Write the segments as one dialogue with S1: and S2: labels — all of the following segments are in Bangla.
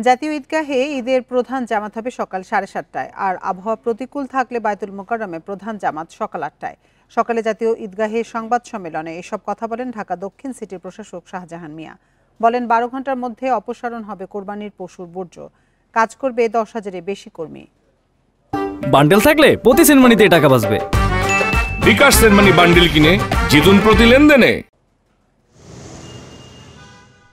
S1: জাতীয় ঈদগাহে ঈদের প্রধান জামাত হবে সকাল 7:30টায়, আর আবহাওয়া প্রতিকূল থাকলে বায়তুল মোকাররমে প্রধান জামাত সকাল 8টায়। সকালে জাতীয় ঈদগাহে সংবাদ সম্মেলনে এসব কথা বলেন ঢাকা দক্ষিণ সিটির প্রশাসক শাহজাহান মিয়া। বলেন 12 ঘন্টার মধ্যে অপসারণ হবে কোরবানির পশুর বর্জ্য। কাজ করবে 10,000-এর বেশি কর্মী।
S2: বান্ডেল থাকলে প্রতি সেনমানিতে টাকা বাঁচবে।
S3: বিকাশ সেনমানি বান্ডেল কিনে জিতুন প্রতি লেনদেনে।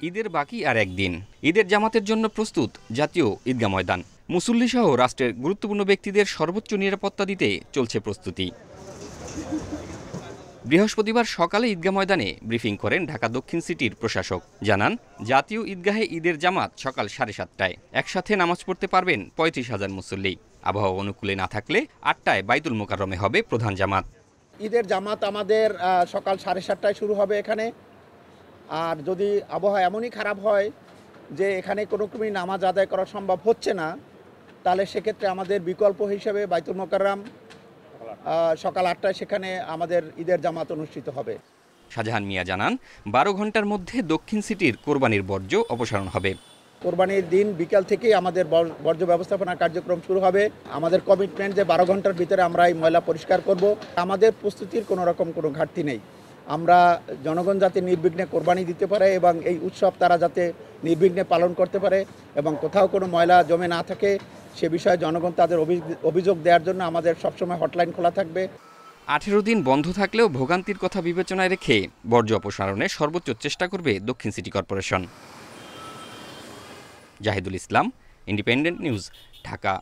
S4: ঈদের বাকি আর একদিন। ঈদের জামাতের জন্য প্রস্তুত জাতীয় ঈদগাহ ময়দান। মুসল্লি সহ রাষ্ট্রের গুরুত্বপূর্ণ ব্যক্তিদের সর্বোচ্চ নিরাপত্তা দিতে চলছে প্রস্তুতি। বৃহস্পতিবার সকালে ঈদগাহ ময়দানে ব্রিফিং করেন ঢাকা দক্ষিণ সিটির প্রশাসক। জানান, জাতীয় ঈদগাহে ঈদের জামাত সকাল 7:30টায়। একসাথে নামাজ পড়তে পারবেন 35,000 মুসল্লি। আবহাওয়া অনুকূলে না থাকলে 8টায় বাইতুল মোকাররমে হবে প্রধান জামাত।
S5: ঈদের জামাত আমাদের সকাল 7:30টায় শুরু হবে এখানে। আর যদি আবহাওয়া এমনই খারাপ হয় যে এখানে কোনো রকমই নামাজ আদায় করা সম্ভব হচ্ছে না, তাহলে সেক্ষেত্রে আমাদের বিকল্প হিসেবে বাইতুল মোকাররম সকাল 8টায় সেখানে আমাদের ঈদের জামাত অনুষ্ঠিত হবে।
S4: শাহজাহান মিয়া জানান, 12 ঘন্টার মধ্যে দক্ষিণ সিটির কোরবানির বর্জ্য অপসারণ হবে।
S5: কোরবানির দিন বিকাল থেকেই আমাদের বর্জ্য ব্যবস্থাপনা কার্যক্রম শুরু হবে। আমাদের কমিটমেন্ট যে 12 ঘন্টার ভিতরে আমরা এই ময়লা পরিষ্কার করব। আমাদের প্রস্তুতির কোনো রকম কোনো ঘাটতি নেই। আমরা জনগণ যাতে নির্বিঘ্নে কোরবানি দিতে পারে এবং এই উৎসব তারা যাতে নির্বিঘ্নে পালন করতে পারে এবং কোথাও কোনো ময়লা জমে না থাকে সে বিষয়ে জনগণ তাদের অভিযোগ দেওয়ার জন্য আমাদের সবসময় হটলাইন খোলা থাকবে।
S4: 18 দিন বন্ধ থাকলেও ভোগান্তির কথা বিবেচনায় রেখে বর্জ্য অপসারণে সর্বোচ্চ চেষ্টা করবে দক্ষিণ সিটি কর্পোরেশন। জাহিদুল ইসলাম, ইন্ডিপেন্ডেন্ট নিউজ, ঢাকা।